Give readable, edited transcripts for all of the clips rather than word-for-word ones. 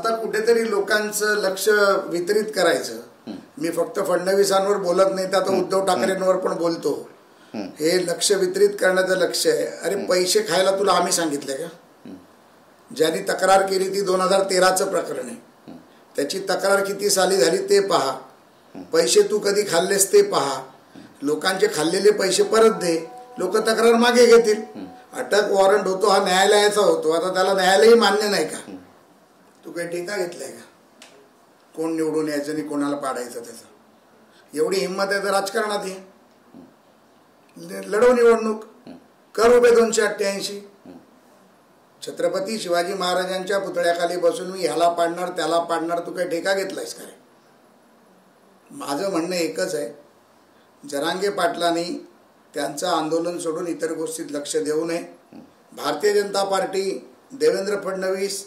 आता कुठेतरी लोकांचं लक्ष वितरित करायचं. मी फक्त फडणवीसांवर बोलत नाही तर आता उद्धव ठाकरेंवर पण बोलतो. हे लक्ष वितरित करण्याचं लक्ष आहे. अरे पैसे खायला तुला आम्ही सांगितले का? ज्यांनी तक्रार केली ती 2013चं प्रकरण आहे. त्याची तक्रार किती साली झाली ते पहा. पैसे तू कधी खाल्लेस ते पहा. लोकांचे खाल्लेले पैसे परत दे. लोक तक्रार मागे घेतील. अटक वॉरंट होतो हा न्यायालयाचा होतो. आता त्याला न्यायालयही मान्य नाही का? तू काही टीका घेतलाय का? कोण निवडून यायचं आणि कोणाला पाडायचं त्याचं एवढी हिंमत आहे तर राजकारणात ये. लढव निवडणूक कर उभे 288. छत्रपती शिवाजी महाराजांच्या पुतळ्याखाली बसून मी ह्याला पाडणार त्याला पाडणार तू काही ठेका घेतलायस का रे? माझं म्हणणं एकच आहे, जरांगे पाटलांनी त्यांचं आंदोलन सोडून इतर गोष्टीत लक्ष देऊ नये. भारतीय जनता पार्टी देवेंद्र फडणवीस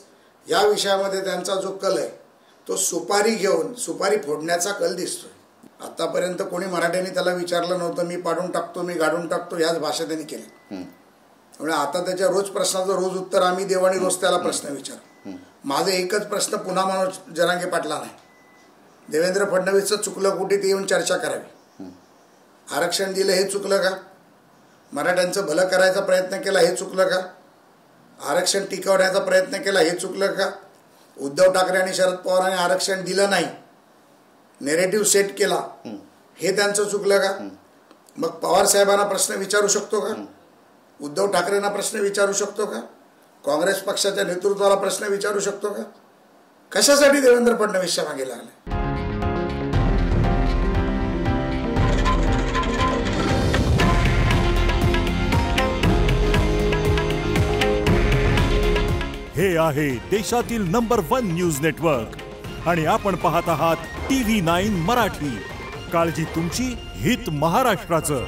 या विषयामध्ये त्यांचा जो कल आहे तो सुपारी घेऊन सुपारी फोडण्याचा कल दिसतोय. आतापर्यंत कोणी मराठ्यांनी त्याला विचारलं नव्हतं मी पाडून टाकतो मी गाडून टाकतो याच भाषा त्यांनी केली. त्यामुळे आता त्याच्या रोज प्रश्नाचं रोज उत्तर आम्ही देऊ आणि रोज त्याला प्रश्न विचारू. माझं एकच प्रश्न पुन्हा मनोज जरांगे पाटला नाही, देवेंद्र फडणवीसचं चुकलं कुठे ते येऊन चर्चा करावी. आरक्षण दिलं हे चुकलं का? मराठ्यांचं भलं करायचा प्रयत्न केला हे चुकलं का? आरक्षण टिकवण्याचा प्रयत्न केला हे चुकलं का? उद्धव ठाकरे आणि शरद पवारांनी आरक्षण दिलं नाही, नेरेटिव्ह सेट केला हे त्यांचं चुकलं का? मग पवार साहेबांना प्रश्न विचारू शकतो का? उद्धव ठाकरेंना प्रश्न विचारू शकतो का? काँग्रेस पक्षाच्या नेतृत्वाला प्रश्न विचारू शकतो का? कशासाठी देवेंद्र फडणवीसच्या मागे लागले? हे आहे देशातील नंबर 1 न्यूज नेटवर्क आणि आपण पाहत आहात TV9 मराठी. काळजी तुमची, हित महाराष्ट्राचं.